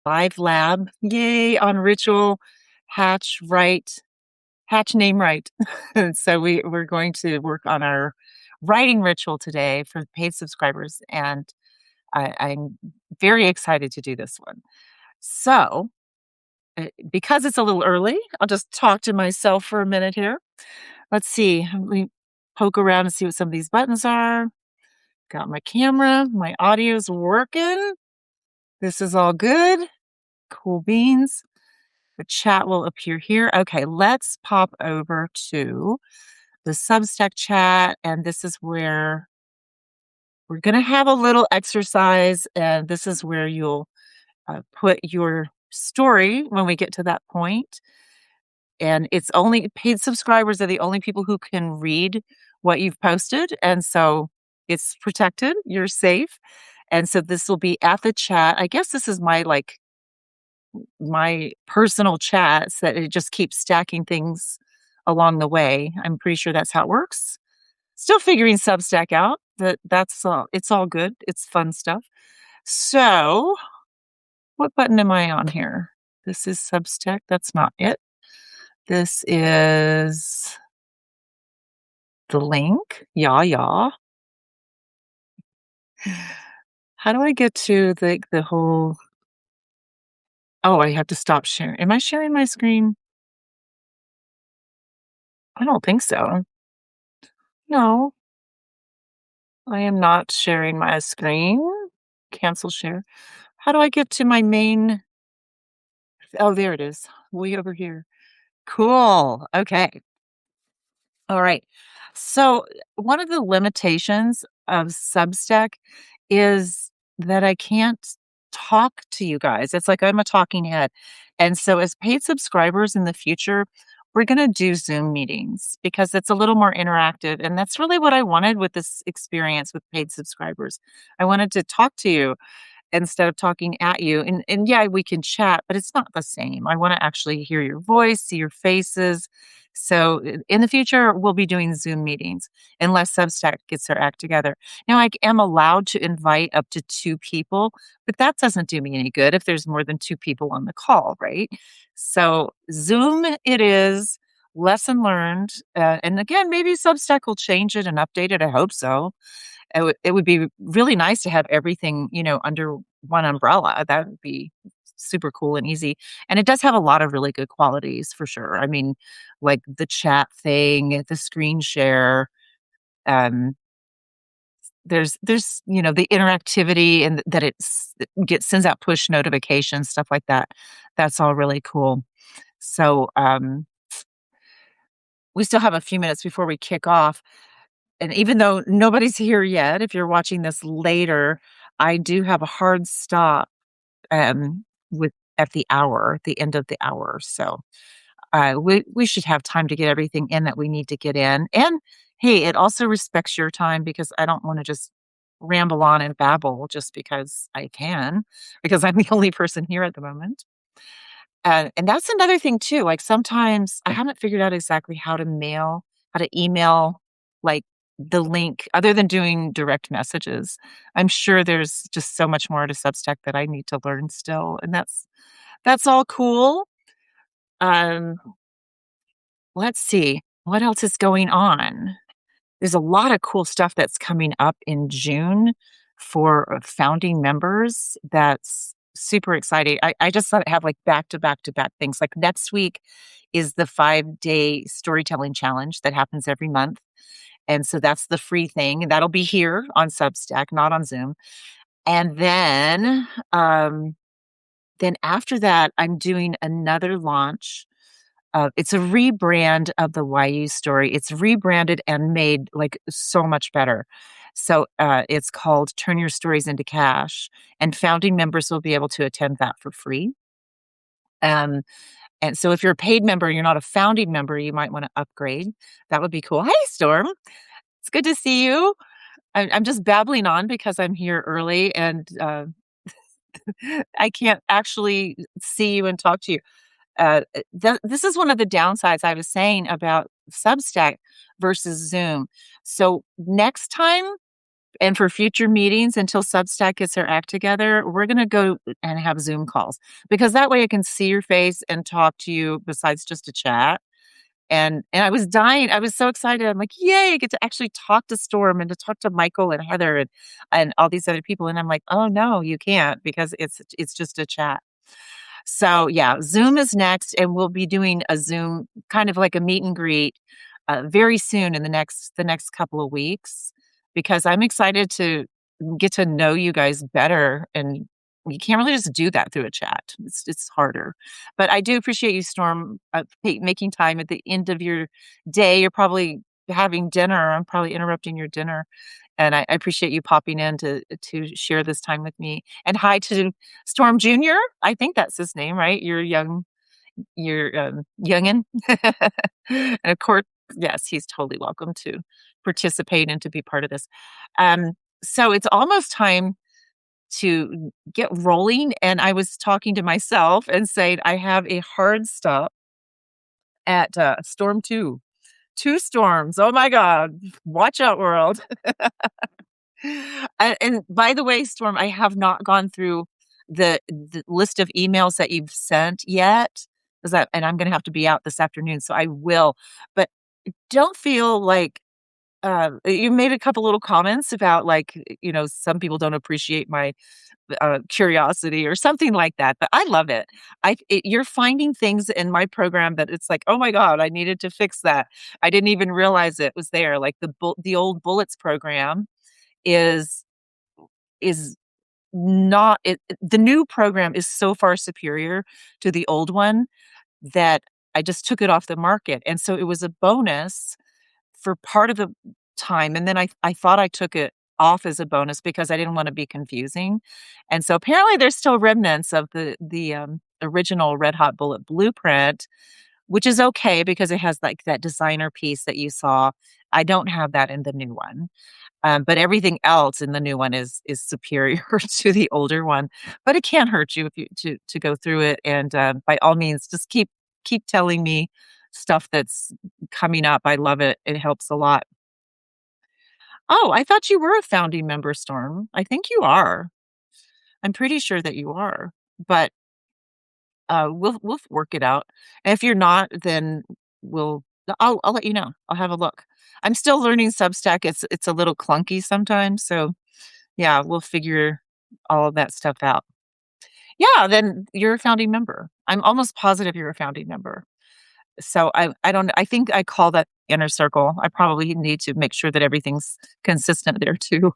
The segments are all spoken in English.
Live lab. Yay, on ritual hatch right, hatch name right. And so we're going to work on our writing ritual today for paid subscribers, and I'm very excited to do this one. So, because it's a little early, I'll just talk to myself for a minute here. Let's see. Let me poke around and see what some of these buttons are. Got my camera, my audio's working. This is all good. Cool beans. The chat will appear here. Okay, let's pop over to the Substack chat, and this is where we're going to have a little exercise, and this is where you'll put your story when we get to that point. And it's only paid subscribers are the only people who can read what you've posted, and so it's protected. You're safe. And so this will be at the chat. I guess this is my personal chats that it just keeps stacking things along the way. I'm pretty sure that's how it works. Still figuring Substack out. That's all. It's all good. It's fun stuff. So, what button am I on here? This is Substack. That's not it. This is the link. Yeah. How do I get to the whole? Oh, I have to stop sharing. Am I sharing my screen? I don't think so. No, I am not sharing my screen. Cancel share. How do I get to my main? Oh, there it is. Way over here. Cool. Okay. All right. So, one of the limitations of Substack is that I can't talk to you guys. It's like I'm a talking head. And so, as paid subscribers in the future, we're going to do Zoom meetings because it's a little more interactive. And that's really what I wanted with this experience with paid subscribers. I wanted to talk to you instead of talking at you. And yeah, we can chat, but it's not the same. I want to actually hear your voice, see your faces. So in the future, we'll be doing Zoom meetings unless Substack gets their act together. Now, I am allowed to invite up to 2 people, but that doesn't do me any good if there's more than 2 people on the call, right? So Zoom it is. Lesson learned. And again, maybe Substack will change it and update it. I hope so. It would be really nice to have everything, under one umbrella. That would be super cool and easy. And it does have a lot of really good qualities for sure. I mean, like the chat thing, the screen share, um, there's the interactivity and that it sends out push notifications, stuff like that. That's all really cool. So, we still have a few minutes before we kick off. And even though nobody's here yet, if you're watching this later, I do have a hard stop, with at the end of the hour. So, we should have time to get everything in that we need to get in. And, hey, it also respects your time because I don't wanna just ramble on and babble just because I can, because I'm the only person here at the moment. And that's another thing too, like, sometimes I haven't figured out exactly how to email, like, the link other than doing direct messages. I'm sure there's just so much more to Substack that I need to learn still, and that's all cool. Um, let's see, what else is going on? There's a lot of cool stuff that's coming up in June for founding members. That's super exciting. I just thought I'd have like back to back to back things. Like next week is the 5-day storytelling challenge that happens every month. And so that's the free thing. And that'll be here on Substack, not on Zoom. And then after that, I'm doing another launch. It's a rebrand of the YU story. It's rebranded and made like so much better. So it's called Turn Your Stories into Cash, and founding members will be able to attend that for free. Um, and so if you're a paid member, you're not a founding member, you might want to upgrade. That would be cool. Hey, Storm. It's good to see you. I'm just babbling on because I'm here early and I can't actually see you and talk to you. This is one of the downsides I was saying about Substack versus Zoom. So next time, And for future meetings until Substack gets their act together, we're gonna go and have Zoom calls because that way I can see your face and talk to you besides just a chat. And I was dying. I was so excited. I'm like, "Yay, I get to actually talk to Storm and to talk to Michael and Heather and all these other people." And I'm like, "Oh, no, you can't because it's just a chat." So, yeah, Zoom is next, and we'll be doing a Zoom kind of like a meet and greet, very soon in the next couple of weeks because I'm excited to get to know you guys better, and you can't really just do that through a chat. It's harder. But I do appreciate you, Storm, making time at the end of your day. You're probably having dinner. I'm probably interrupting your dinner, and I appreciate you popping in to share this time with me. And hi to Storm Junior. I think that's his name, right? Your youngin. And of course, yes, he's totally welcome to participate and to be part of this. Um, so it's almost time to get rolling. And I was talking to myself and saying, I have a hard stop at Storm 2. Two storms. Oh my God. Watch out, world. And by the way, Storm, I have not gone through the list of emails that you've sent yet, 'cause I'm gonna have to be out this afternoon, so I will. But don't feel like, you made a couple little comments about, like, some people don't appreciate my, curiosity or something like that, but I love it. You're finding things in my program that it's like, "Oh my god, I needed to fix that. I didn't even realize it was there." Like the old Bullets program is is not the new program is so far superior to the old one that I just took it off the market, and so it was a bonus for part of the time, and then I thought I took it off as a bonus because I didn't wanna be confusing, and so apparently there's still remnants of the original Red Hot Bullet blueprint, which is okay because it has, like, that designer piece that you saw. I don't have that in the new one. But everything else in the new one is superior to the older one. But it can't hurt you if you to go through it, and, by all means, just keep telling me stuff that's coming up. I love it. It helps a lot. Oh, I thought you were a founding member, Storm. I think you are. I'm pretty sure that you are, but, we'll work it out. And if you're not, then we'll I'll let you know. I'll have a look. I'm still learning Substack. It's a little clunky sometimes, so yeah, we'll figure all of that stuff out. Yeah, then you're a founding member. I'm almost positive you're a founding member. So I don't I think I call that inner circle. I probably need to make sure that everything's consistent there too.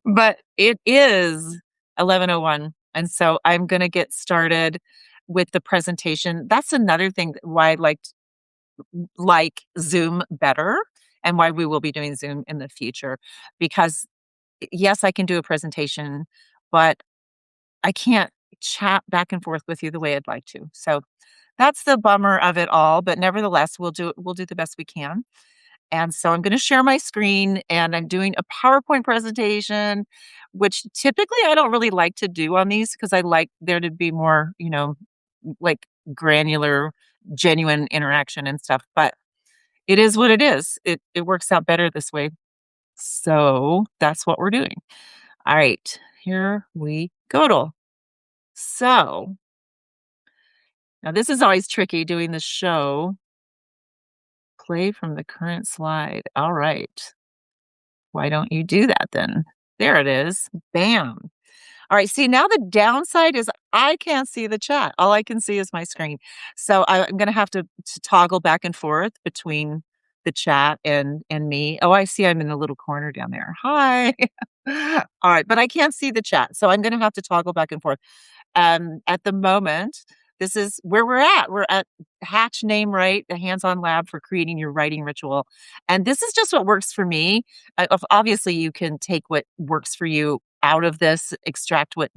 But it is 11:01, and so I'm gonna get started with the presentation. That's another thing why I like Zoom better and why we will be doing Zoom in the future because yes, I can do a presentation, but I can't chat back and forth with you the way I'd like to. So that's the bummer of it all, but nevertheless, we'll do the best we can. And so I'm going to share my screen and I'm doing a PowerPoint presentation, which typically I don't really like to do on these because I like there to be more, like granular, genuine interaction and stuff. But it is what it is. It works out better this way. So that's what we're doing. All right, here we go. So now this is always tricky doing the show. Play from the current slide. All right. Why don't you do that then? There it is. Bam. All right. See, now the downside is I can't see the chat. All I can see is my screen. So I'm going to have to toggle back and forth between the chat and me. Oh, I see. I'm in the little corner down there. Hi. All right. But I can't see the chat. So I'm going to have to toggle back and forth. At the moment, this is where we're at. We're at Hatch Name Right, a hands-on lab for creating your writing ritual. And this is just what works for me. Obviously, you can take what works for you out of this, extract what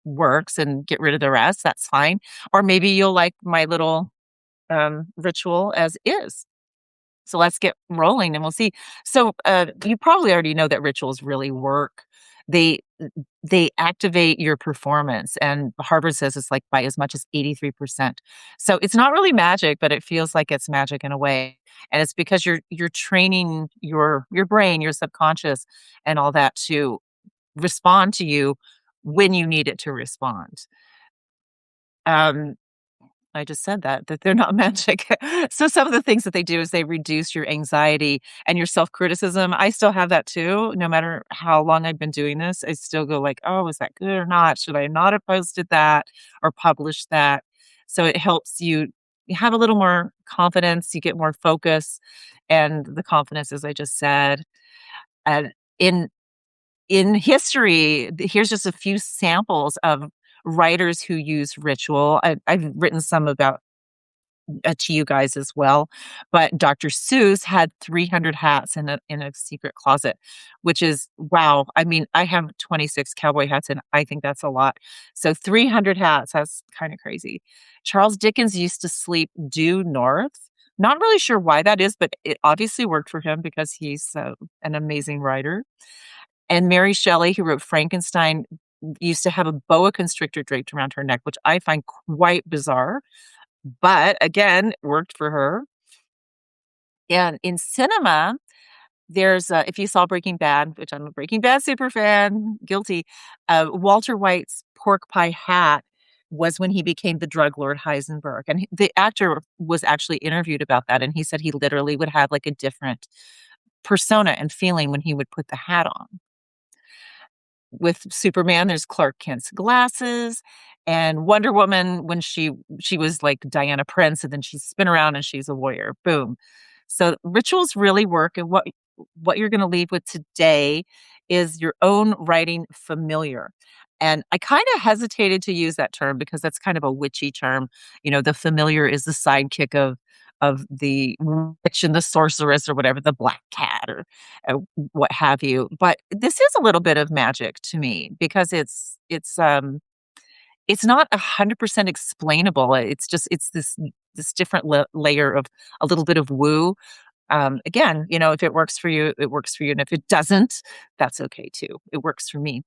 works, and get rid of the rest. That's fine. Or maybe you'll like my little ritual as is. So let's get rolling, and we'll see. So you probably already know that rituals really work. they they activate your performance, and Harvard says it's, like, by as much as 83%. So, it's not really magic, but it feels like it's magic in a way, and it's because you're training your brain, your subconscious, and all that to respond to you when you need it to respond. Um, I just said that they're not magic. So some of the things that they do is they reduce your anxiety and your self-criticism. I still have that too, no matter how long I've been doing this. I still go like, "Oh, is that good or not? Should I not have posted that or published that?" So it helps you have a little more confidence, you get more focus, and the confidence, as I just said. And in in history, here's just a few samples of writers who use ritual. I've written some about to you guys as well, but Dr. Seuss had 300 hats in a secret closet, which is wow. I mean, I have 26 cowboy hats, and I think that's a lot. So 300 hats, that's kind of crazy. Charles Dickens used to sleep due north. Not really sure why that is, but it obviously worked for him because he's an amazing writer. And Mary Shelley, who wrote Frankenstein, used to have a boa constrictor draped around her neck, which I find quite bizarre, but again, worked for her. And in cinema, there's, if you saw Breaking Bad, which I'm a Breaking Bad super fan, guilty, Walter White's pork pie hat was when he became the drug lord Heisenberg, and the actor was actually interviewed about that, and he said he literally would have, like, a different persona and feeling when he would put the hat on. With Superman, there's Clark Kent's glasses, and Wonder Woman when she was like Diana Prince, and then she's spin around and she's a warrior. Boom. So rituals really work, and what you're gonna leave with today is your own writing familiar. And I kinda hesitated to use that term because that's kind of a witchy term. You know, the familiar is the sidekick of the witch and the sorceress or whatever, the black cat or what have you. But this is a little bit of magic to me because it's not 100% explainable. It's just it's this different layer of a little bit of woo. Again, you know, if it works for you, it works for you, and if it doesn't, that's okay too. It works for me.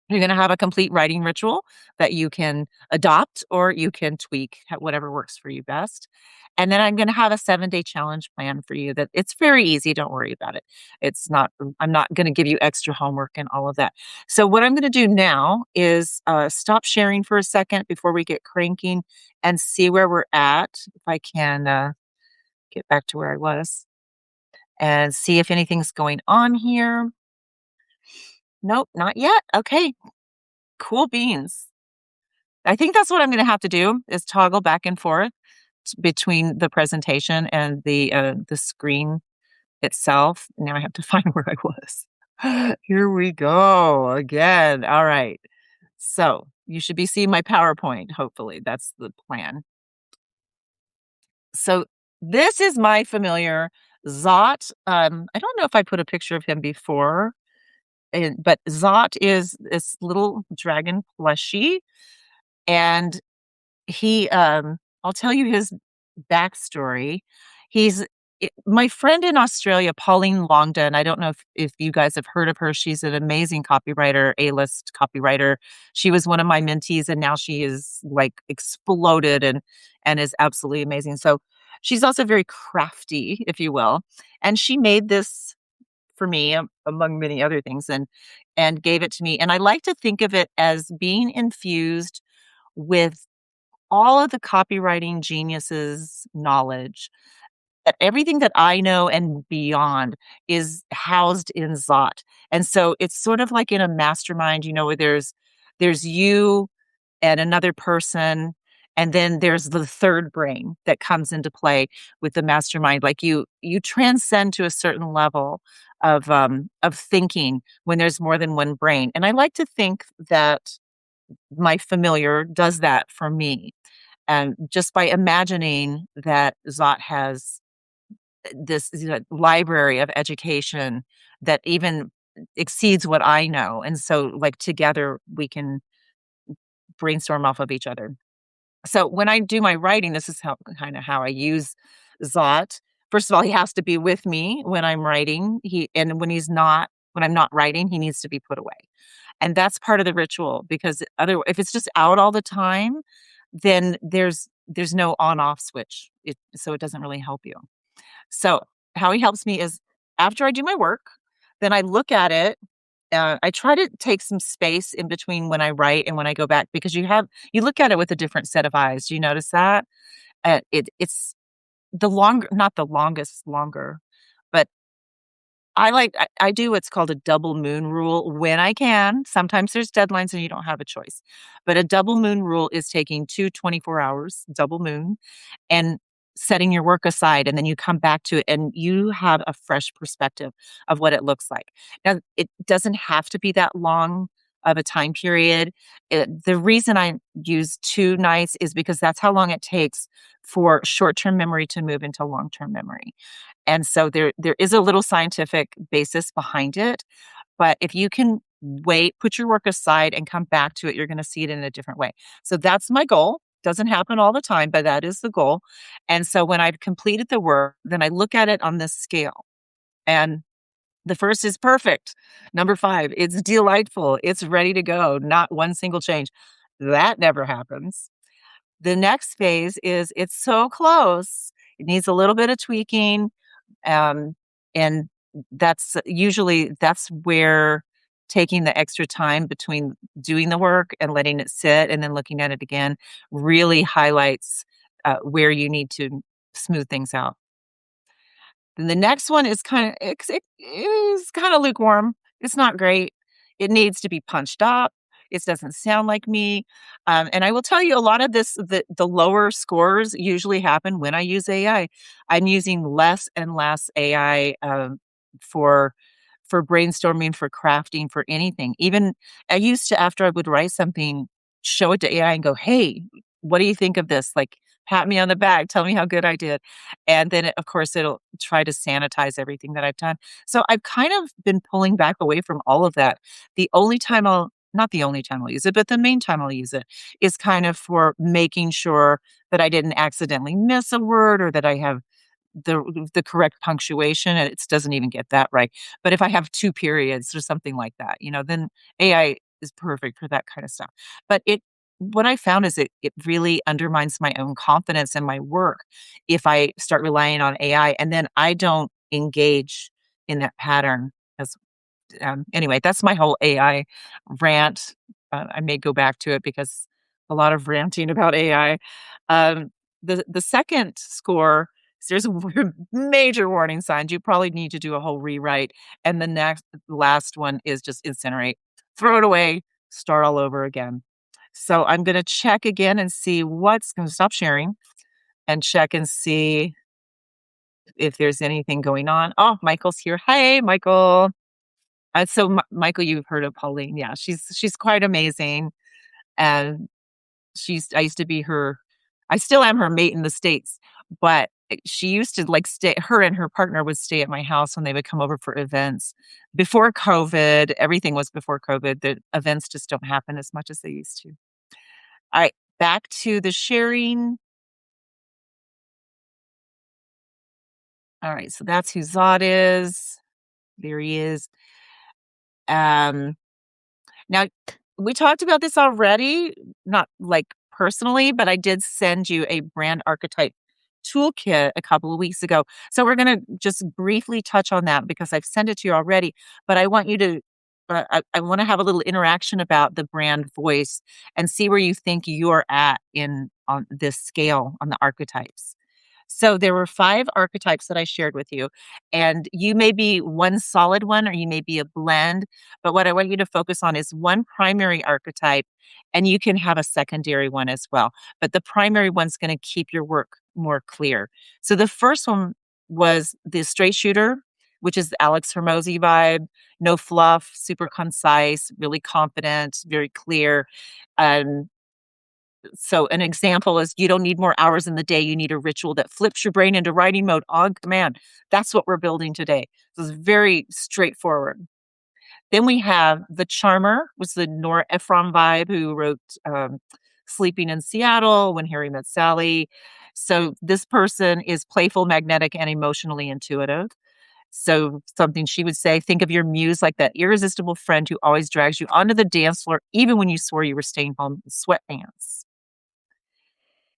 You're gonna have a complete writing ritual that you can adopt or you can tweak, whatever works for you best. And then I'm gonna have a 7-day challenge plan for you that it's very easy, don't worry about it. It's not I'm not gonna give you extra homework and all of that. So what I'm gonna do now is, stop sharing for a second before we get cranking and see where we're at, if I can, get back to where I was, and see if anything's going on here. Nope, not yet. Okay, cool beans. I think that's what I'm gonna have to do is toggle back and forth between the presentation and the screen itself. Now I have to find where I was. Here we go again. All right. So, you should be seeing my PowerPoint, hopefully, that's the plan. So, this is my familiar Zot. I don't know if I put a picture of him before, but Zot is this little dragon plushie, and I'll tell you his backstory. He's my friend in Australia, Pauline Longdon. I don't know if you guys have heard of her. She's an amazing copywriter, A-list copywriter. She was one of my mentees, and now she is, like, exploded and is absolutely amazing. So, she's also very crafty, if you will, and she made this for me, among many other things, and gave it to me, and I like to think of it as being infused with all of the copywriting geniuses' knowledge, that everything that I know and beyond is housed in Zot. And so it's sort of like in a mastermind, you know, where there's you and another person, and then there's the third brain that comes into play with the mastermind. Like you transcend to a certain level of thinking when there's more than one brain. And I like to think that my familiar does that for me. And just by imagining that Zot has this library of education that even exceeds what I know. And so, like, together we can brainstorm off of each other. So when I do my writing, this is how kind of how I use Zot. First of all, he has to be with me when I'm writing. He and when he's not, when I'm not writing, he needs to be put away. And that's part of the ritual because if it's just out all the time, then there's no on off switch. So it doesn't really help you. So how he helps me is after I do my work, then I look at it. I try to take some space in between when I write and when I go back because you look at it with a different set of eyes. Do you notice that? It's the longer, not the longest longer, but I do what's called a double moon rule when I can. Sometimes there's deadlines and you don't have a choice. But a double moon rule is taking 24 hours, double moon, and setting your work aside, and then you come back to it and you have a fresh perspective of what it looks like. Now, it doesn't have to be that long of a time period. The reason I use 2 nights is because that's how long it takes for short-term memory to move into long-term memory. And so there is a little scientific basis behind it, but if you can wait, put your work aside and come back to it, you're gonna see it in a different way. So that's my goal. Doesn't happen all the time, but that is the goal. And so when I've completed the work, then I look at it on this scale. And the first is perfect. Number 5, it's delightful. It's ready to go, not one single change. That never happens. The next phase is it's so close. It needs a little bit of tweaking. Um, and that's where taking the extra time between doing the work and letting it sit and then looking at it again really highlights where you need to smooth things out. Then the next one is it is kind of lukewarm. It's not great. It needs to be punched up. It doesn't sound like me. And I will tell you a lot of the lower scores usually happen when I use AI. I'm using less and less AI for brainstorming, for crafting, for anything. Even I used to, after I would write something, show it to AI and go, "Hey, what do you think of this?" Like, pat me on the back, tell me how good I did. And then, of course, it'll try to sanitize everything that I've done. So I've kind of been pulling back away from all of that. The only time I'll not the only time I'll use it, but the main time I'll use it is kind of for making sure that I didn't accidentally miss a word or that I have the correct punctuation, and it doesn't even get that right. But if I have 2 periods or something like that, then AI is perfect for that kind of stuff. But what I found is it really undermines my own confidence in my work if I start relying on AI and then I don't engage in that pattern as anyway, that's my whole AI rant. I may go back to it because a lot of ranting about AI. Um, the second score, there's a major warning signs. You probably need to do a whole rewrite, and last one is just incinerate, throw it away, start all over again. So I'm going to check again and see what's going to stop sharing and check and see if there's anything going on. Oh, Michael's here. Hey, Michael. So Michael, you've heard of Pauline. Yeah, she's quite amazing. And I used to be I still am her mate in the States, but she used to like her and her partner would stay at my house when they would come over for events. Before COVID, everything was before COVID. The events just don't happen as much as they used to. All right, back to the sharing. All right, so that's who Zod is. There he is. Um, Now, we talked about this already, not like personally, but I did send you a brand archetype toolkit a couple of weeks ago. So we're going to just briefly touch on that because I've sent it to you already, but I want you to I want to have a little interaction about the brand voice and see where you think you're at on this scale on the archetypes. So there were 5 archetypes that I shared with you, and you may be one solid one or you may be a blend, but what I want you to focus on is one primary archetype, and you can have a secondary one as well. But the primary one's going to keep your work more clear. So the first one was the straight shooter, which is the Alex Hormozy vibe, no fluff, super concise, really confident, very clear. Um, so an example is you don't need more hours in the day. You need a ritual that flips your brain into writing mode on command. That's what we're building today. So it's very straightforward. Then we have the charmer, was the Nora Ephron vibe, who wrote Sleeping in Seattle, When Harry Met Sally. So this person is playful, magnetic, and emotionally intuitive. So something she would say, think of your muse like that irresistible friend who always drags you onto the dance floor, even when you swore you were staying home in sweatpants.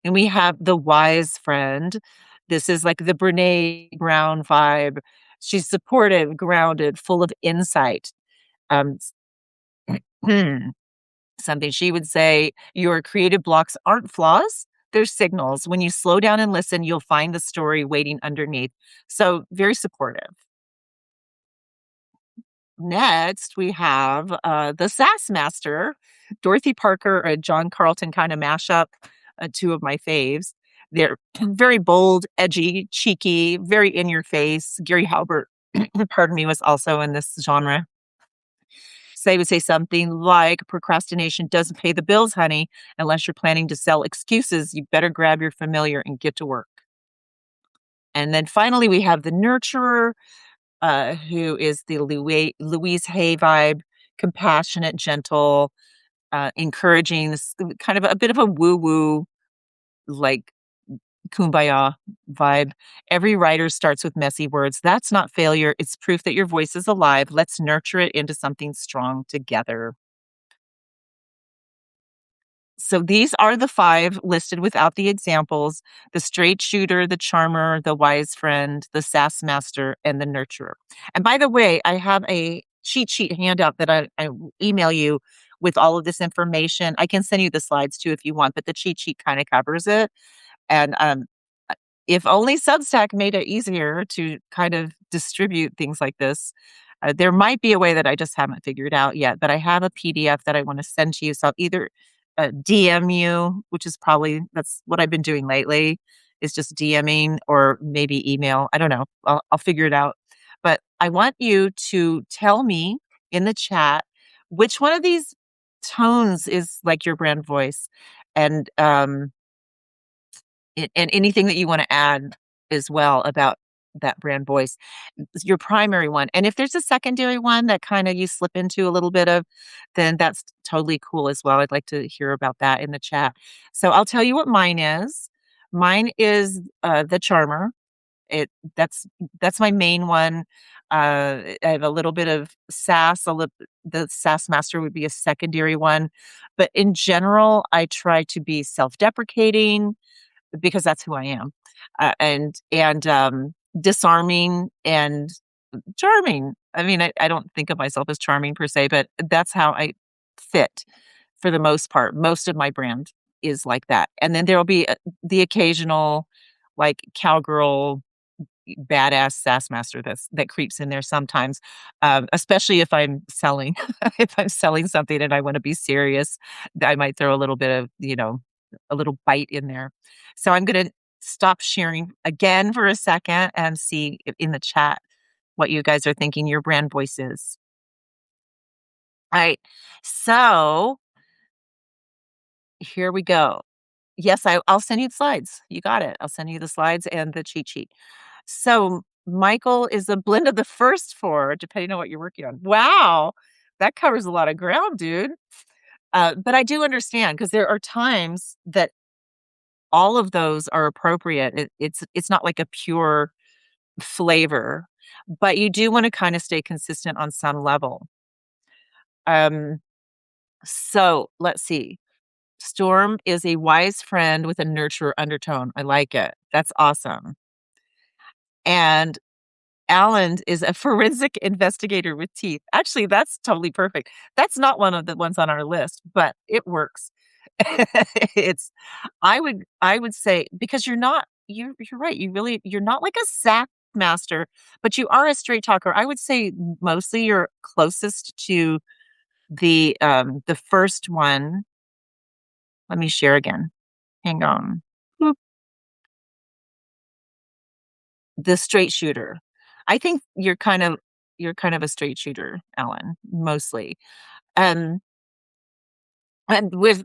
And we have the wise friend. This is like the Brene Brown vibe. She's supportive, grounded, full of insight. Um, Something she would say, your creative blocks aren't flaws, they're signals. When you slow down and listen, you'll find the story waiting underneath. So, very supportive. Next, we have the Sass Master, Dorothy Parker, a John Carlton kind of mashup, two of my faves. They're very bold, edgy, cheeky, very in your face. Gary Halbert, pardon me, was also in this genre. So they would say something like, procrastination doesn't pay the bills, honey. Unless you're planning to sell excuses, you better grab your familiar and get to work. And then finally, we have the nurturer, who is the Louise Hay vibe, compassionate, gentle, encouraging, kind of a bit of a woo woo, like kumbaya vibe. Every writer starts with messy words. That's not failure. It's proof that your voice is alive. Let's nurture it into something strong together. So these are the 5 listed without the examples: the straight shooter, the charmer, the wise friend, the sass master, and the nurturer. And by the way, I have a cheat sheet handout that I will email you with all of this information. I can send you the slides too if you want, but the cheat sheet kind of covers it. And if only Substack made it easier to kind of distribute things like this. There might be a way that I just haven't figured out yet, but I have a PDF that I want to send to you. So I'll either DM you, which is probably that's what I've been doing lately, is just DMing or maybe email. I don't know. I'll figure it out. But I want you to tell me in the chat which one of these tones is like your brand voice, and and anything that you want to add as well about that brand voice, your primary one. And if there's a secondary one that kind of you slip into a little bit of, then that's totally cool as well. I'd like to hear about that in the chat. So I'll tell you what mine is. Mine is the charmer. It that's my main one. I have a little bit of sass. The sass master would be a secondary one, but in general, I try to be self-deprecating because that's who I am, and disarming and charming. I mean, I don't think of myself as charming per se, but that's how I fit for the most part. Most of my brand is like that, and then there will be the occasional, like cowgirl badass sass master that creeps in there sometimes, especially if I'm selling if I'm selling something and I want to be serious, I might throw a little bit of a little bite in there. So I'm gonna stop sharing again for a second and see in the chat what you guys are thinking your brand voice is. All right, so here we go. Yes, I'll send you the slides. You got it. I'll send you the slides and the cheat sheet. So Michael is a blend of the first 4, depending on what you're working on. Wow, that covers a lot of ground, dude. But I do understand because there are times that all of those are appropriate. It's not like a pure flavor, but you do want to kind of stay consistent on some level. Um, so let's see. Storm is a wise friend with a nurturer undertone. I like it. That's awesome. And Alan is a forensic investigator with teeth. Actually, that's totally perfect. That's not one of the ones on our list, but it works. It's I would say because you're right. You're not like a sack master, but you are a straight talker. I would say mostly you're closest to the first one. Let me share again. Hang on. Boop. The straight shooter. I think you're kind of a straight shooter, Alan, mostly. Um, and with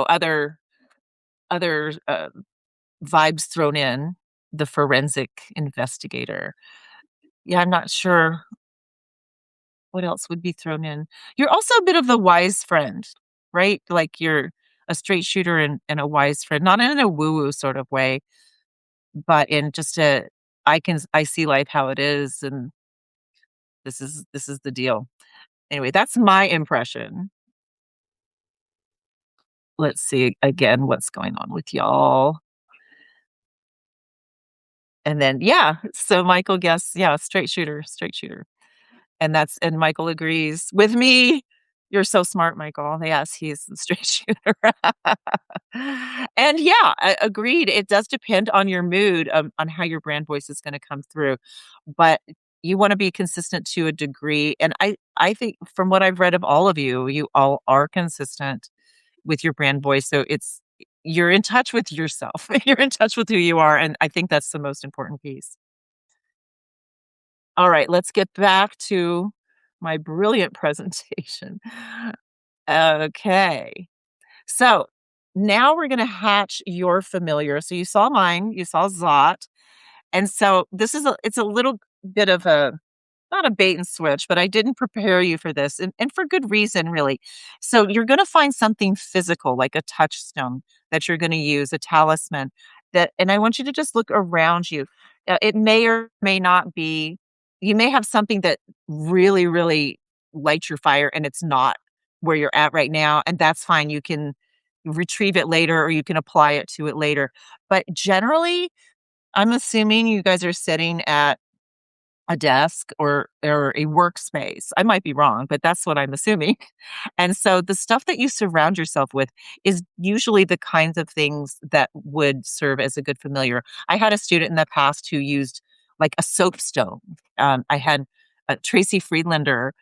other vibes thrown in, the forensic investigator. Yeah, I'm not sure what else would be thrown in. You're also a bit of the wise friend, right? Like you're a straight shooter and a wise friend, not in a woo-woo sort of way, but in just I see life how it is, and this is the deal. Anyway, that's my impression. Let's see again what's going on with y'all. And then yeah, so Michael guessed, yeah, straight shooter, straight shooter. And Michael agrees with me. You're so smart, Michael. Yes, he's the straight shooter. And yeah, agreed. It does depend on your mood, on how your brand voice is gonna come through, but you wanna be consistent to a degree, and I think from what I've read of all of you, you all are consistent with your brand voice, so you're in touch with yourself. You're in touch with who you are, and I think that's the most important piece. All right, let's get back to my brilliant presentation. Okay. So now we're gonna hatch your familiar. So you saw mine, you saw Zot. And so this is it's a little bit of a not a bait and switch, but I didn't prepare you for this, and for good reason, really. So you're gonna find something physical, like a touchstone that you're gonna use, a talisman and I want you to just look around you. It may or may not be you may have something that really, really lights your fire and it's not where you're at right now, and that's fine. You can retrieve it later or you can apply it to it later. But generally, I'm assuming you guys are sitting at a desk or a workspace. I might be wrong, but that's what I'm assuming. And so the stuff that you surround yourself with is usually the kinds of things that would serve as a good familiar. I had a student in the past who used like a soapstone. I had Tracy Friedlander,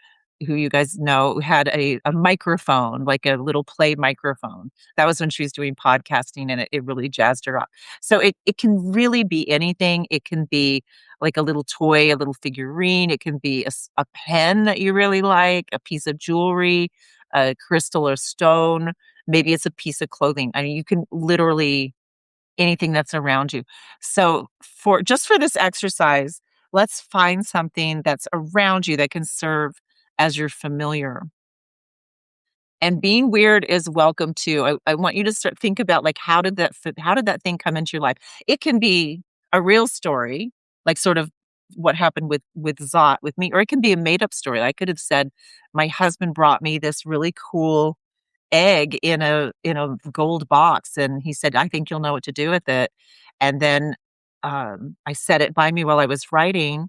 who you guys know, had a microphone, like a little play microphone. That was when she was doing podcasting and it really jazzed her up. So it can really be anything. It can be like a little toy, a little figurine. It can be a pen that you really like, a piece of jewelry, a crystal or stone. Maybe it's a piece of clothing. I mean, you can literally anything that's around you. So for this exercise, let's find something that's around you that can serve as your familiar. And being weird is welcome too. I want you to start think about like how did that thing come into your life? It can be a real story, like sort of what happened with Zot with me, or it can be a made up story. I could have said, my husband brought me this really cool egg in a gold box, and he said, I think you'll know what to do with it. And then I set it by me while I was writing,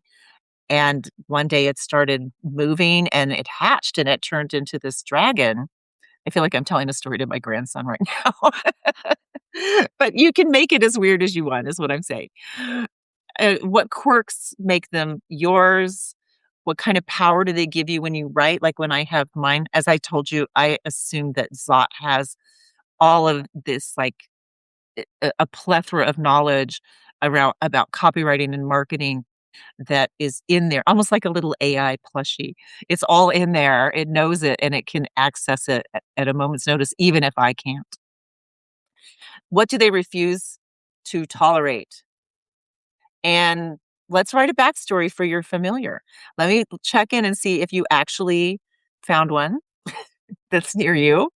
and one day it started moving and it hatched and it turned into this dragon. I feel like I'm telling a story to my grandson right now. But you can make it as weird as you want, is what I'm saying. What quirks make them yours? What kind of power do they give you when you write? Like when I have mine, as I told you, I assume that Zot has all of this, like a plethora of knowledge around about copywriting and marketing that is in there, almost like a little AI plushie. It's all in there. It knows it and it can access it at a moment's notice, even if I can't. What do they refuse to tolerate? And let's write a backstory for your familiar. Let me check in and see if you actually found one that's near you.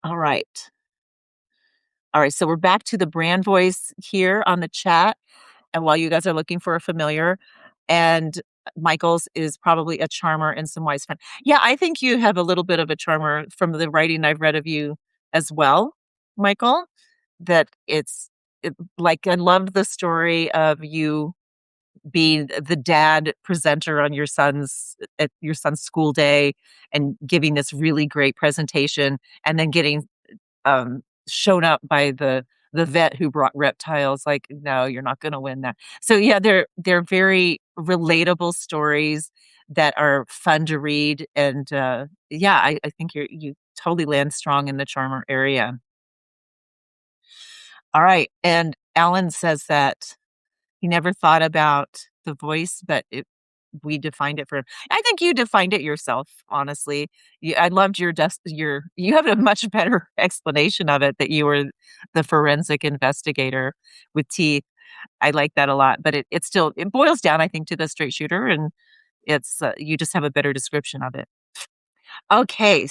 All right. All right. So we're back to the brand voice here on the chat. And while you guys are looking for a familiar, and Michael's is probably a charmer and some wise fun. Yeah, I think you have a little bit of a charmer from the writing I've read of you as well, Michael. That like I love the story of you being the dad presenter on your son's at your son's school day and giving this really great presentation and then getting shown up by the vet who brought reptiles, like, "No, you're not gonna win that." So, yeah, they're very relatable stories that are fun to read, and, yeah, I think you totally land strong in the charmer area. Alright, and Alan says that he never thought about the voice, but we defined it for him. I think you defined it yourself, honestly. I loved your you have a much better explanation of it that you were the forensic investigator with teeth. I like that a lot, but it still it boils down, I think, to the straight shooter, and you just have a better description of it. Okay,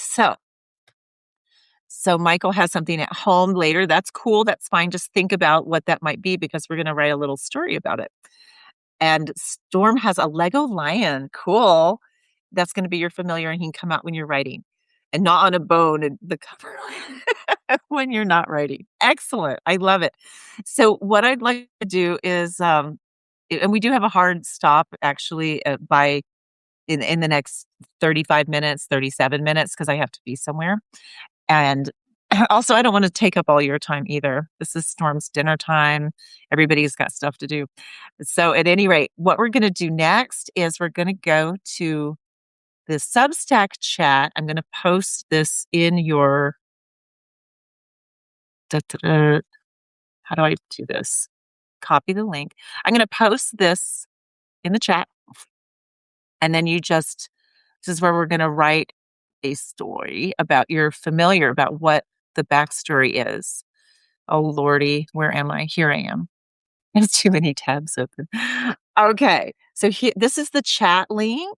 So Michael has something at home later. That's cool. That's fine. Just think about what that might be because we're going to write a little story about it. And Storm has a Lego lion. Cool. That's gonna be your familiar, and he can come out when you're writing, and not on a bone in the cover when you're not writing. Excellent. I love it. So what I'd like to do is, and we do have a hard stop actually, by in the next 35 minutes, 37 minutes, because I have to be somewhere. And also, I don't wanna take up all your time either. This is Storm's dinner time. Everybody's got stuff to do. So, at any rate, what we're gonna do next is we're gonna go to the Substack chat. I'm gonna post this in your da, da, da. How do I do this? Copy the link. I'm gonna post this in the chat, and then you just this is where we're gonna write a story about your familiar, about what the backstory is. Oh, lordy, where am I? Here I am. There's too many tabs open. Okay, so this is the chat link.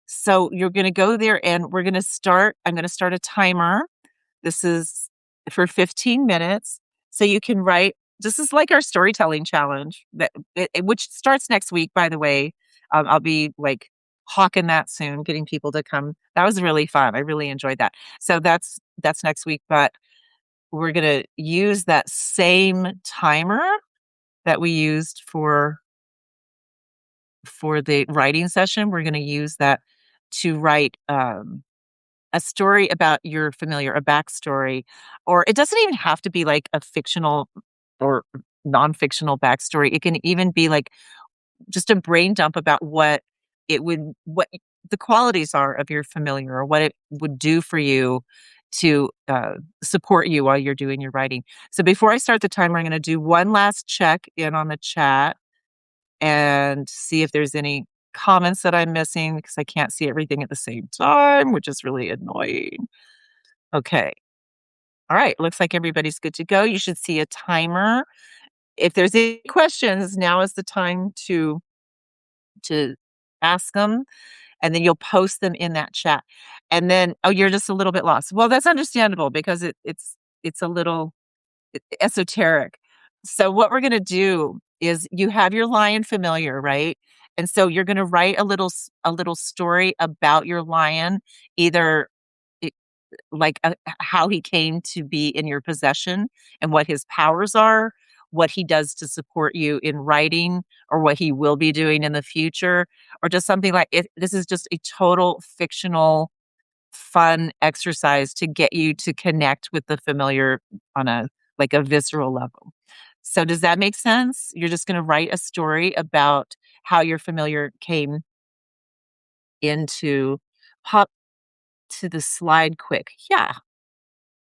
So you're gonna go there and I'm gonna start a timer. This is for 15 minutes. So you can write this is like our storytelling challenge which starts next week, by the way. I'll be like hawking that soon, getting people to come. That was really fun. I really enjoyed that. So that's next week, but we're gonna use that same timer that we used for the writing session. We're gonna use that to write, a story about your familiar, a backstory, or it doesn't even have to be like a fictional or non-fictional backstory. It can even be like just a brain dump about what the qualities are of your familiar or what it would do for you to support you while you're doing your writing. So before I start the timer, I'm going to do one last check in on the chat and see if there's any comments that I'm missing because I can't see everything at the same time, which is really annoying. Okay. All right. Looks like everybody's good to go. You should see a timer. If there's any questions, now is the time to ask them, and then you'll post them in that chat. And then, oh, you're just a little bit lost. Well, that's understandable because it's a little esoteric. So what we're gonna do is you have your lion familiar, right? And so you're gonna write a little story about your lion, either it, like how he came to be in your possession and what his powers are, what he does to support you in writing, or what he will be doing in the future, or just something like it. This is just a total fictional fun exercise to get you to connect with the familiar on a like a visceral level. So does that make sense? You're just going to write a story about how your familiar came into pop to the slide quick. Yeah.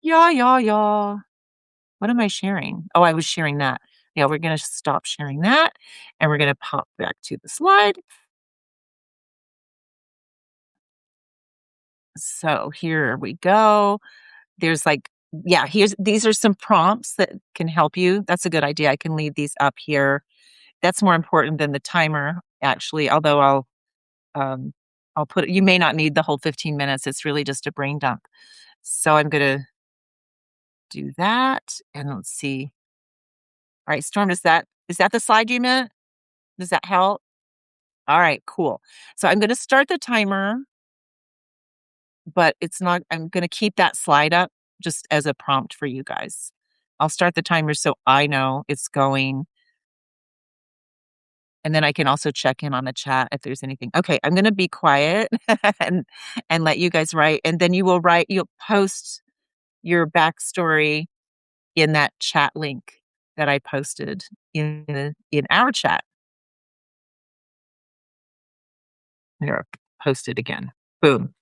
Yeah, yeah, yeah. What am I sharing? Oh, I was sharing that. Yeah, we're going to stop sharing that and we're going to pop back to the slide. So here we go. There's like yeah, these are some prompts that can help you. That's a good idea. I can leave these up here. That's more important than the timer, actually, although um, I'll put you may not need the whole 15 minutes. It's really just a brain dump. So I'm gonna do that, and let's see. All right, Storm, is that the slide you meant? Does that help? All right, cool. So I'm gonna start the timer, but it's not I'm gonna keep that slide up just as a prompt for you guys. I'll start the timer so I know it's going, and then I can also check in on the chat if there's anything. Okay, I'm gonna be quiet and let you guys write, and then you'll post your backstory in that chat link that I posted in our chat. Here, post it again. Boom.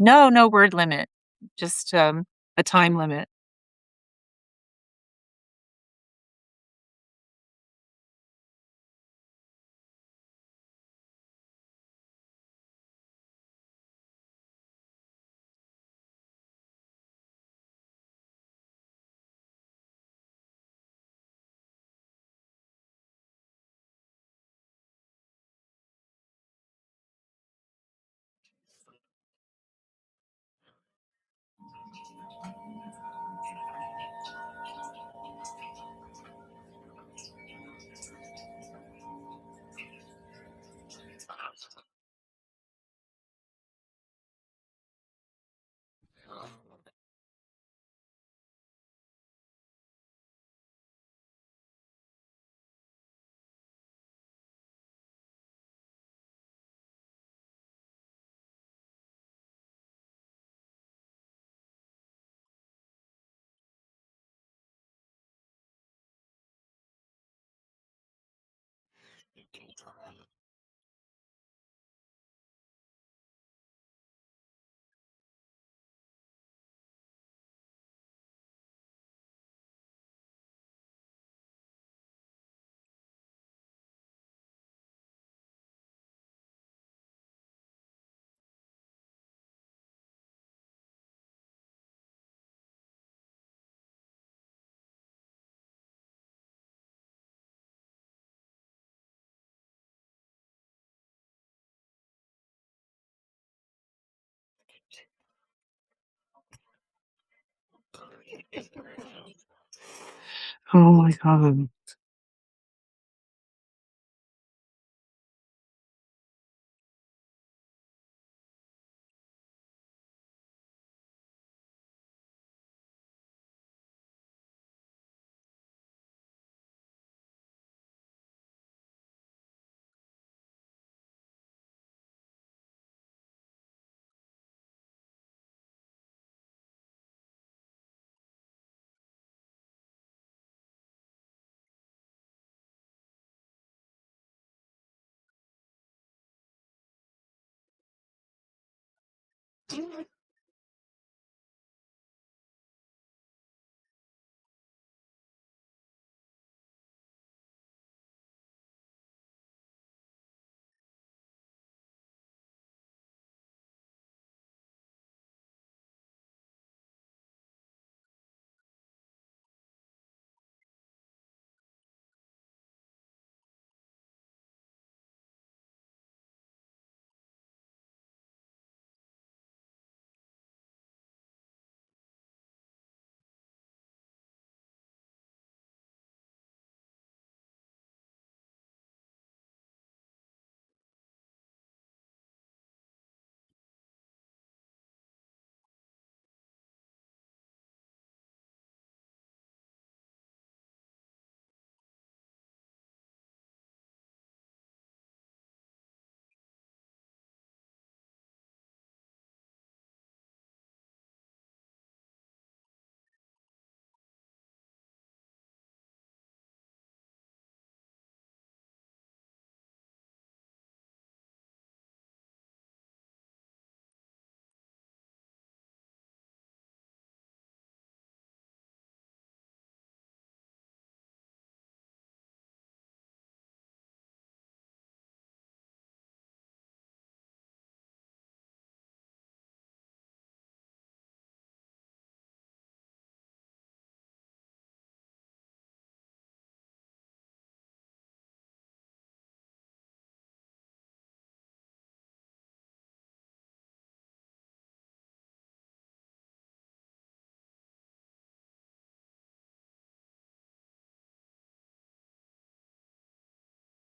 No, no word limit, just, a time limit. Oh my god.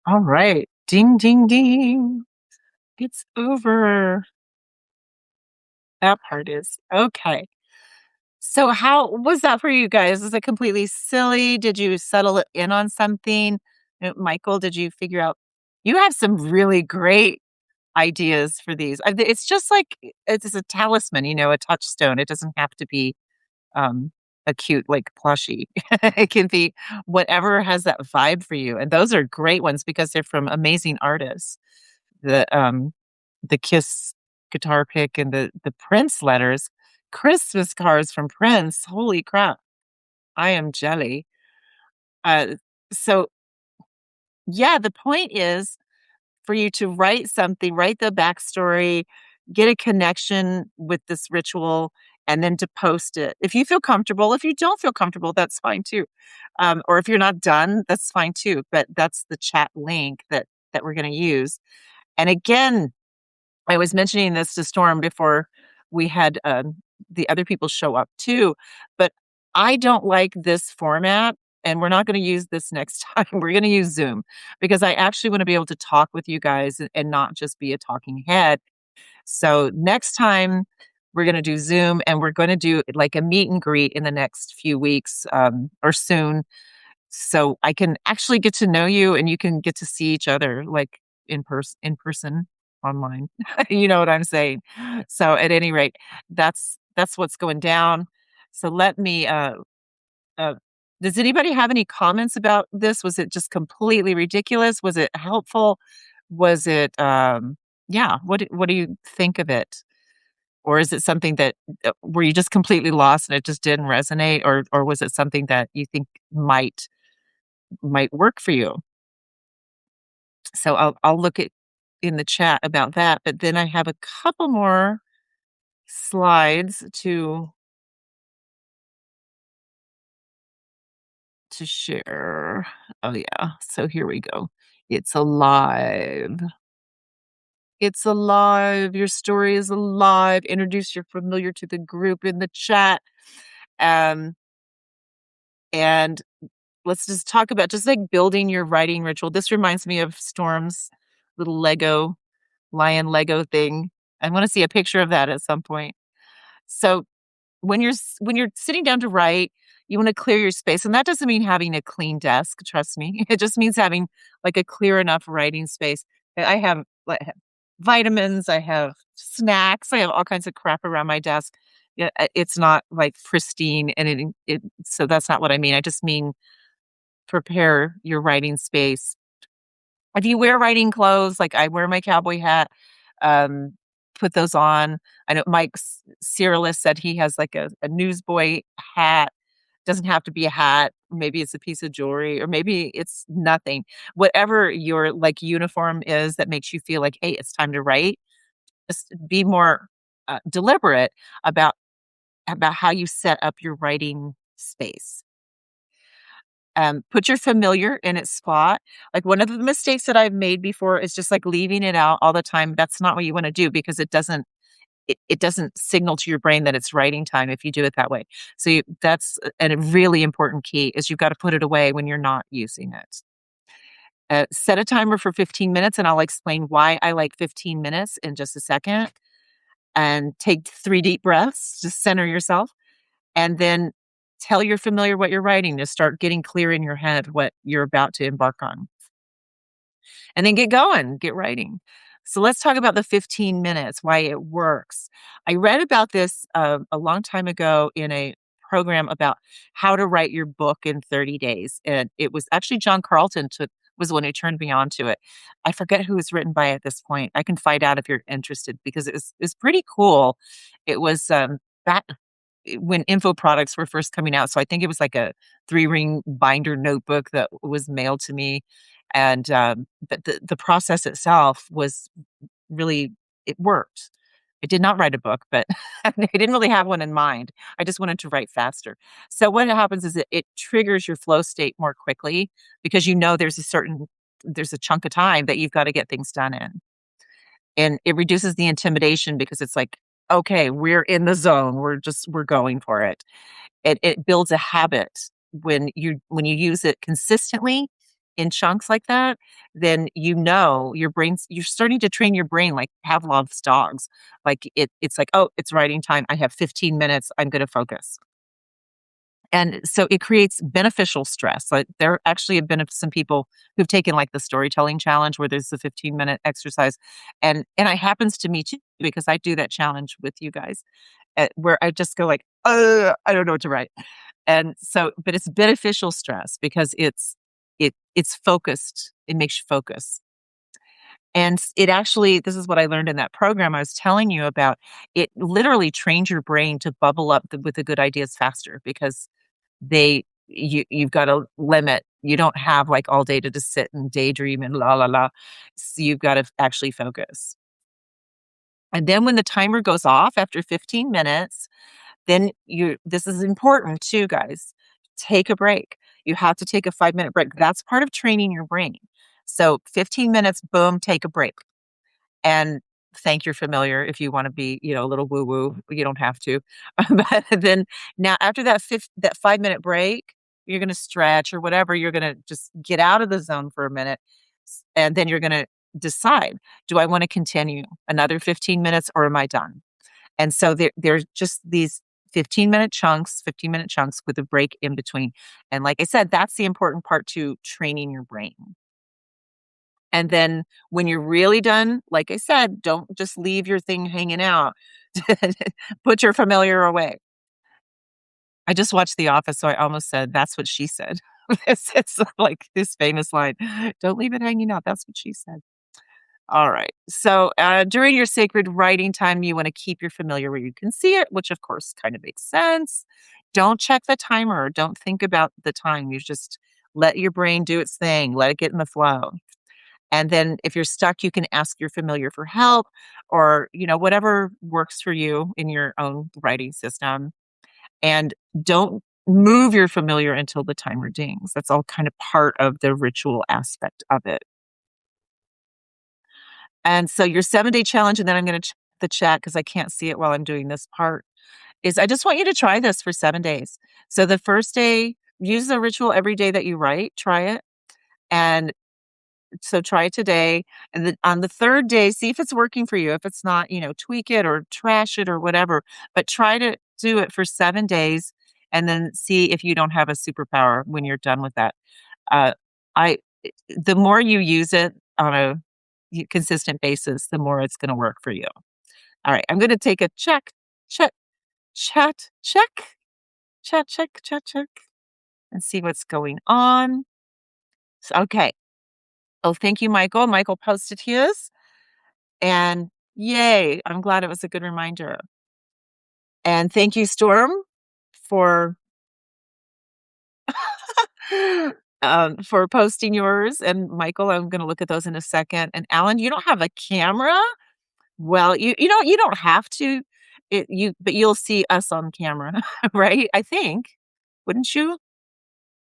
Alright. Ding, ding, ding. It's over. That part is okay. So how was that for you guys? Was it completely silly? Did you settle it in on something? Michael, did you figure out you have some really great ideas for these. It's just like it's a talisman, a touchstone. It doesn't have to be, um, a cute, like, plushie. It can be whatever has that vibe for you, and those are great ones because they're from amazing artists. The, um, the Kiss guitar pick and the Prince letters, Christmas cards from Prince. Holy crap. I am jelly. Uh, so yeah, the point is for you to write something, write the backstory, get a connection with this ritual, and then to post it. If you feel comfortable, if you don't feel comfortable, that's fine too. Or if you're not done, that's fine too. But that's the chat link that we're going to use. And again, I was mentioning this to Storm before we had the other people show up too, but I don't like this format. And we're not going to use this next time. We're going to use Zoom because I actually want to be able to talk with you guys and not just be a talking head. So next time we're going to do Zoom and we're going to do like a meet and greet in the next few weeks or soon. So I can actually get to know you and you can get to see each other like in person online. You know what I'm saying? So at any rate, that's what's going down. So let me uh does anybody have any comments about this? Was it just completely ridiculous? Was it helpful? Was it yeah, what do you think of it? Or is it something that were you just completely lost and it just didn't resonate or was it something that you think might work for you? So I'll look at in the chat about that, but then I have a couple more slides to share. Oh yeah. So here we go. It's alive. It's alive. Your story is alive. Introduce your familiar to the group in the chat. Um and let's just talk about just like building your writing ritual. This reminds me of Storm's little Lego thing. I want to see a picture of that at some point. So when you're sitting down to write, you want to clear your space, and that doesn't mean having a clean desk. Trust me, it just means having like a clear enough writing space. I have like vitamins, I have snacks, I have all kinds of crap around my desk. Yeah, it's not like pristine, and it so that's not what I mean. I just mean prepare your writing space. If you wear writing clothes, like I wear my cowboy hat, um, put those on. I know Mike Cyrillus said he has like a newsboy hat. Doesn't have to be a hat. Maybe it's a piece of jewelry, or maybe it's nothing. Whatever your like uniform is that makes you feel like, hey, it's time to write. Just be more deliberate about how you set up your writing space. Put your familiar in its spot. Like one of the mistakes that I've made before is just like leaving it out all the time. That's not what you want to do because it doesn't signal to your brain that it's writing time if you do it that way. So that's a really important key is you've got to put it away when you're not using it. Set a timer for 15 minutes, and I'll explain why I like 15 minutes in just a second. And take 3 deep breaths, just center yourself, and then tell your familiar what you're writing to start getting clear in your head what you're about to embark on. And then get going, get writing. So let's talk about the 15 minutes, why it works. I read about this a long time ago in a program about how to write your book in 30 days. And it was actually John Carlton was the one who turned me on to it. I forget who was written by at this point. I can find out if you're interested because it was pretty cool. It was back when info products were first coming out. So I think it was like a 3-ring binder notebook that was mailed to me. And but the process itself was really it worked. I did not write a book, but I didn't really have one in mind. I just wanted to write faster. So what happens is it triggers your flow state more quickly because you know there's a chunk of time that you've got to get things done in. And it reduces the intimidation because it's like, okay, we're in the zone. We're going for it. It builds a habit when you use it consistently in chunks like that, then you know you're starting to train your brain like Pavlov's dogs. Like it's like, oh, it's writing time. I have 15 minutes. I'm going to focus. And so it creates beneficial stress. Like there actually have been some people who've taken like the storytelling challenge where there's a 15-minute exercise. And it happens to me too, because I do that challenge with you guys where I just go like, I don't know what to write. And so, but it's beneficial stress because it's focused. It makes you focus. And it actually, this is what I learned in that program I was telling you about. It literally trains your brain to bubble up with the good ideas faster because you've got a limit. You don't have like all day to just sit and daydream and la la la. So you've got to actually focus. And then when the timer goes off after 15 minutes, then this is important too, guys. Take a break. You have to take a 5-minute break. That's part of training your brain. So 15 minutes, boom, take a break. And thank your familiar if you wanna be, a little woo woo, you don't have to. But then now after that 5-minute break, you're gonna stretch or whatever, you're gonna just get out of the zone for a minute, and then you're gonna decide, "Do I wanna continue another 15 minutes or am I done?" And so there's just these 15-minute chunks with a break in between. And like I said, that's the important part to training your brain. And then when you're really done, like I said, don't just leave your thing hanging out. Put your familiar away. I just watched The Office, so I almost said, "That's what she said." It's like this famous line, "Don't leave it hanging out. That's what she said." All right. So during your sacred writing time, you want to keep your familiar where you can see it, which of course kind of makes sense. Don't check the timer. Don't think about the time. You just let your brain do its thing, let it get in the flow. And then if you're stuck, you can ask your familiar for help or, whatever works for you in your own writing system. And don't move your familiar until the timer dings. That's all kind of part of the ritual aspect of it. And so your 7-day challenge, and then I'm going to check the chat because I can't see it while I'm doing this part, is I just want you to try this for 7 days. So the first day, use the ritual every day that you write, try it. And so try it today. And then on the third day, see if it's working for you. If it's not, tweak it or trash it or whatever. But try to do it for 7 days and then see if you don't have a superpower when you're done with that. Uh, I the more you use it on a consistent basis, the more it's going to work for you. All right, I'm going to take a check, chat, check, and see what's going on. Okay. Oh, thank you, Michael. Michael posted his, and yay! I'm glad it was a good reminder. And thank you, Storm, for for posting yours. And Michael, I'm going to look at those in a second. And Alan, you don't have a camera? Well, you don't have to. But you'll see us on camera, right? I think. Wouldn't you?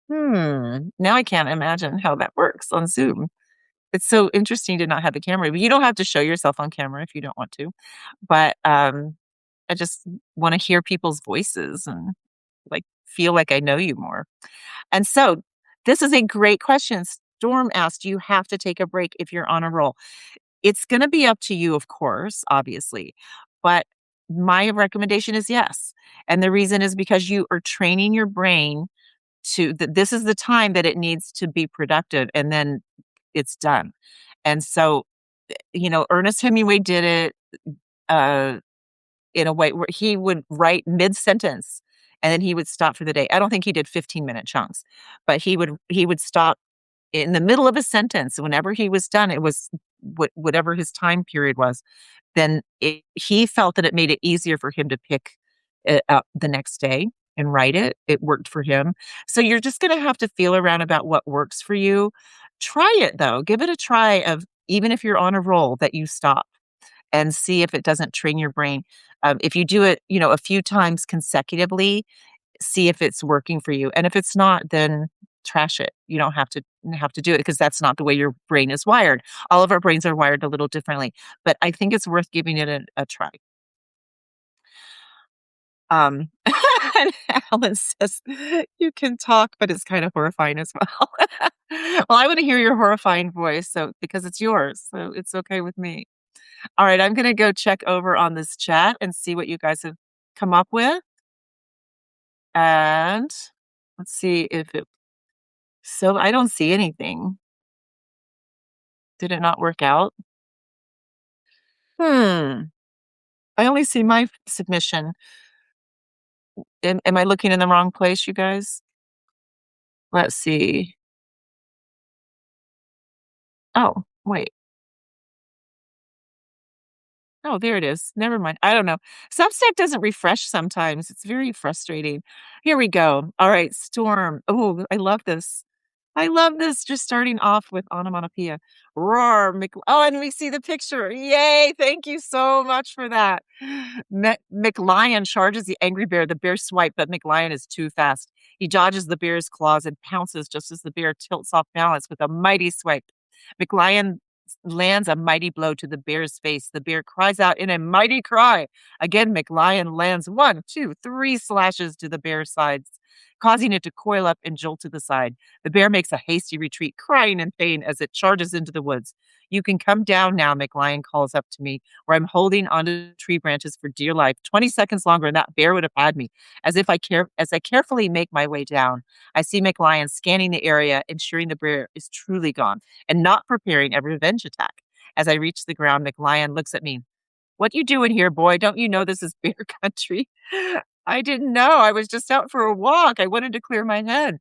Now I can't imagine how that works on Zoom. It's so interesting to not have the camera, but you don't have to show yourself on camera if you don't want to. But I just want to hear people's voices and like feel like I know you more. And so this is a great question. Storm asked, "Do you have to take a break if you're on a roll?" It's gonna be up to you, of course, obviously, but my recommendation is yes, and the reason is because you are training your brain to that this is the time that it needs to be productive, and then it's done. And so, Ernest Hemingway did it, uh, in a way where he would write mid-sentence, and then he would stop for the day. I don't think he did 15-minute chunks, but he would stop in the middle of a sentence. Whenever he was done, it was whatever his time period was, then he felt that it made it easier for him to pick it up the next day and write it. It worked for him. So you're just going to have to feel around about what works for you. Try it though. Give it a try of even if you're on a roll that you stop and see if it doesn't train your brain. If you do it, a few times consecutively, see if it's working for you. And if it's not, then trash it. You don't have to do it because that's not the way your brain is wired. All of our brains are wired a little differently, but I think it's worth giving it a try. And Alan says, "You can talk, but it's kind of horrifying as well." Well, I want to hear your horrifying voice, so because it's yours, so it's okay with me. All right, I'm gonna go check over on this chat and see what you guys have come up with. And let's see if it so I don't see anything. Did it not work out? Hmm. I only see my submission. Am I looking in the wrong place, you guys? Let's see. Oh, wait. Oh, there it is. Never mind. I don't know. Substack doesn't refresh sometimes. It's very frustrating. Here we go. All right, storm. Oh, I love this. I love this. Just starting off with onomatopoeia. Roar. Oh, and we see the picture. Yay. Thank you so much for that. McLion charges the angry bear. The bear swipes, but McLion is too fast. He dodges the bear's claws and pounces just as the bear tilts off balance with a mighty swipe. McLion lands a mighty blow to the bear's face. The bear cries out in a mighty cry. Again, McLion lands one, two, three slashes to the bear's sides, causing it to coil up and jolt to the side. The bear makes a hasty retreat, crying in pain as it charges into the woods. You can come down now, McLion calls up to me, where I'm holding onto tree branches for dear life. 20 seconds longer, and that bear would have had me. As I carefully make my way down, I see McLion scanning the area, ensuring the bear is truly gone and not preparing a revenge attack. As I reach the ground, McLion looks at me. What you doing here, boy? Don't you know this is bear country? I didn't know. I was just out for a walk. I wanted to clear my head.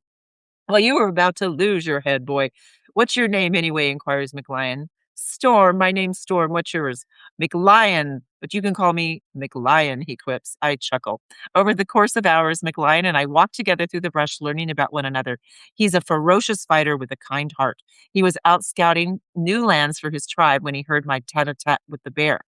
Well, you were about to lose your head, boy. What's your name anyway? Inquires McLion. Storm. My name's Storm. What's yours? McLion. But you can call me McLion, he quips. I chuckle. Over the course of hours, McLion and I walked together through the brush, learning about one another. He's a ferocious fighter with a kind heart. He was out scouting new lands for his tribe when he heard my tat-a-tat with the bear.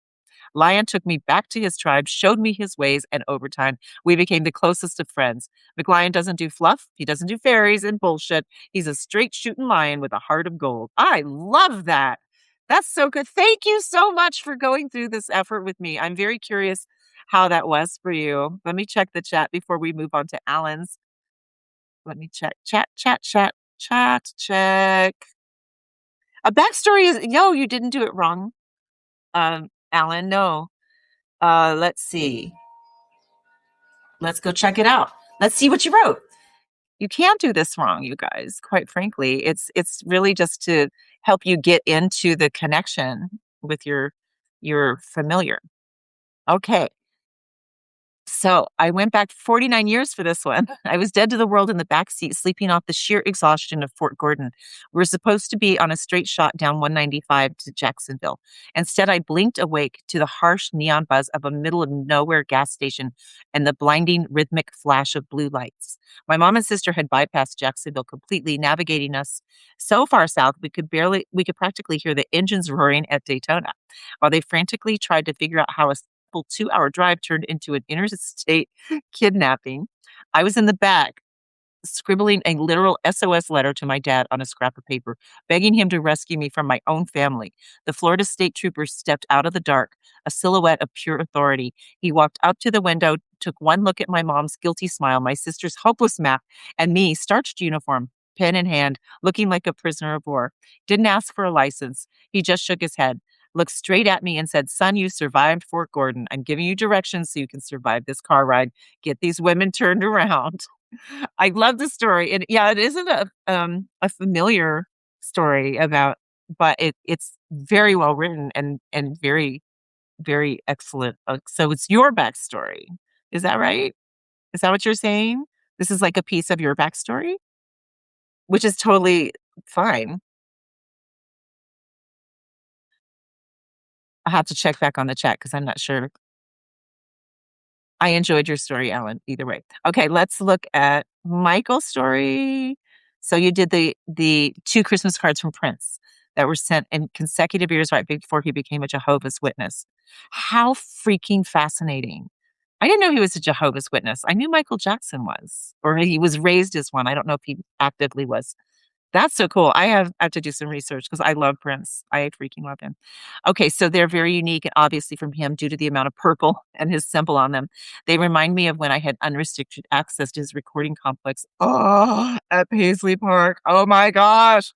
Lion took me back to his tribe, showed me his ways, and over time, we became the closest of friends. McLion doesn't do fluff. He doesn't do fairies and bullshit. He's a straight shooting lion with a heart of gold. I love that. That's so good. Thank you so much for going through this effort with me. I'm very curious how that was for you. Let me check the chat before we move on to Alan's. Let me check. Check. A backstory is no, you didn't do it wrong. Alan, no. Let's see. Let's go check it out. Let's see what you wrote. You can't do this wrong, you guys. Quite frankly, it's really just to help you get into the connection with your familiar. Okay. So I went back 49 years for this one. I was dead to the world in the back seat, sleeping off the sheer exhaustion of Fort Gordon. We were supposed to be on a straight shot down 195 to Jacksonville. Instead, I blinked awake to the harsh neon buzz of a middle of nowhere gas station and the blinding rhythmic flash of blue lights. My mom and sister had bypassed Jacksonville completely, navigating us so far south we could practically hear the engines roaring at Daytona, while they frantically tried to figure out how a 2-hour drive turned into an interstate kidnapping. I was in the back, scribbling a literal SOS letter to my dad on a scrap of paper, begging him to rescue me from my own family. The Florida State Trooper stepped out of the dark, a silhouette of pure authority. He walked up to the window, took one look at my mom's guilty smile, my sister's hopeless map, and me, starched uniform, pen in hand, looking like a prisoner of war. Didn't ask for a license. He just shook his head, looked straight at me and said, "Son, you survived Fort Gordon. I'm giving you directions so you can survive this car ride. Get these women turned around." I love the story. And yeah, it isn't a familiar story about, but it's very well written and very, very excellent. So it's your backstory. Is that right? Is that what you're saying? This is like a piece of your backstory, which is totally fine. I have to check back on the chat because I'm not sure. I enjoyed your story, Alan, either way. Okay, let's look at Michael's story. So you did the 2 Christmas cards from Prince that were sent in consecutive years right before he became a Jehovah's Witness. How freaking fascinating. I didn't know he was a Jehovah's Witness. I knew Michael Jackson was, or he was raised as one. I don't know if he actively was. That's so cool. I have to do some research because I love Prince. I freaking love him. Okay, so they're very unique and obviously from him due to the amount of purple and his symbol on them. They remind me of when I had unrestricted access to his recording complex. Oh, at Paisley Park. Oh my gosh.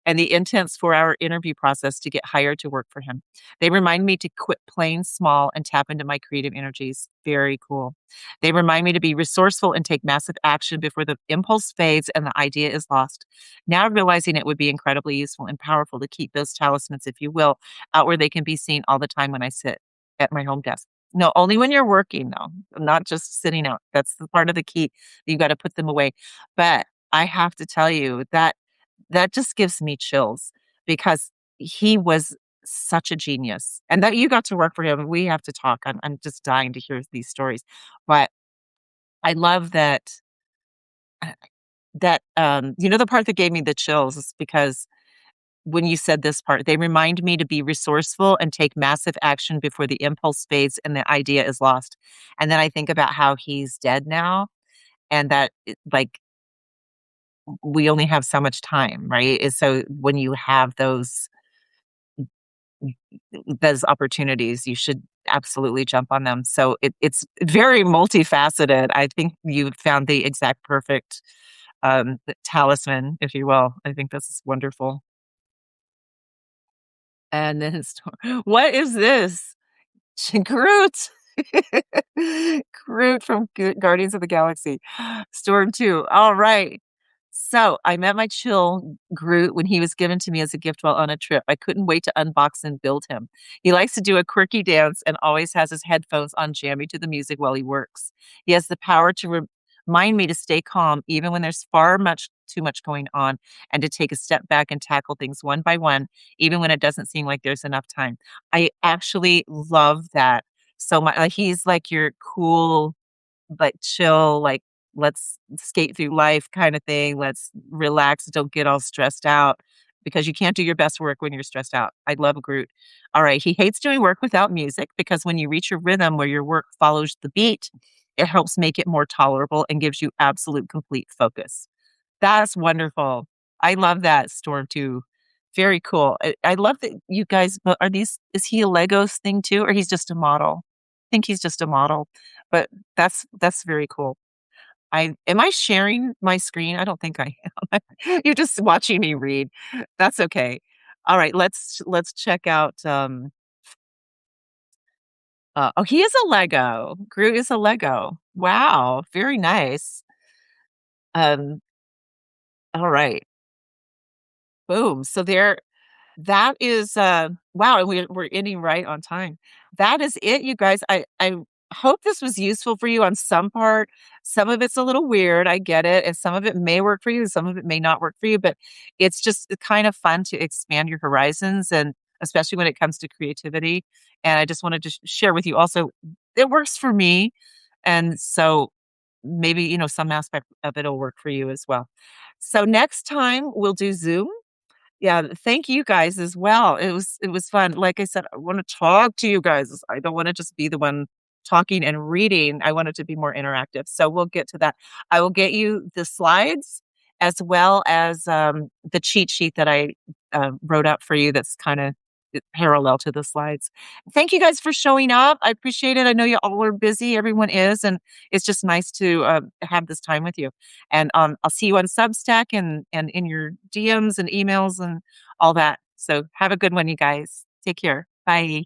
And the intense 4-hour interview process to get hired to work for him. They remind me to quit playing small and tap into my creative energies. Very cool. They remind me to be resourceful and take massive action before the impulse fades and the idea is lost. Now realizing it would be incredibly useful and powerful to keep those talismans, if you will, out where they can be seen all the time when I sit at my home desk. No, only when you're working, though, not just sitting out. That's the part of the key. You got to put them away. But I have to tell you that just gives me chills because he was such a genius, and that you got to work for him. We have to talk. I'm just dying to hear these stories, but I love that you know, the part that gave me the chills is because when you said this part, "They remind me to be resourceful and take massive action before the impulse fades and the idea is lost." And then I think about how he's dead now and that like, we only have so much time, right? And so when you have those opportunities, you should absolutely jump on them. So it's very multifaceted. I think you found the exact perfect, talisman, if you will. I think this is wonderful. And then what is this? Groot. Groot from Guardians of the Galaxy. Storm 2. All right. So I met my chill Groot when he was given to me as a gift while on a trip. I couldn't wait to unbox and build him. He likes to do a quirky dance and always has his headphones on jamming to the music while he works. He has the power to remind me to stay calm even when there's far much too much going on and to take a step back and tackle things one by one, even when it doesn't seem like there's enough time. I actually love that so much. Like he's like your cool, like chill, like let's skate through life kind of thing. Let's relax. Don't get all stressed out because you can't do your best work when you're stressed out. I love Groot. All right. He hates doing work without music because when you reach a rhythm where your work follows the beat, it helps make it more tolerable and gives you absolute complete focus. That's wonderful. I love that, Storm 2. Very cool. I love that you guys but are these is he a Legos thing too, or he's just a model? I think he's just a model, but that's very cool. I am I sharing my screen? I don't think I am. You're just watching me read. That's okay. All right, let's check out, oh, he is a Lego. Groot is a Lego. Wow, very nice. Um, all right. Boom. So there that is, wow, and we're ending right on time. That is it, you guys. I hope this was useful for you on some part. Some of it's a little weird, I get it, and some of it may work for you, some of it may not work for you, but it's just kind of fun to expand your horizons and especially when it comes to creativity, and I just wanted to share with you also, it works for me, and so maybe, you know, some aspect of it'll work for you as well. So next time, we'll do Zoom. Yeah, thank you guys as well. It was fun. Like I said, I wanna talk to you guys. I don't wanna just be the one talking and reading. I want it to be more interactive. So we'll get to that. I will get you the slides as well as, the cheat sheet that I, wrote up for you that's kinda parallel to the slides. Thank you guys for showing up. I appreciate it. I know you all are busy. Everyone is, and it's just nice to, have this time with you. And, I'll see you on Substack and in your DMs and emails and all that. So have a good one, you guys. Take care. Bye.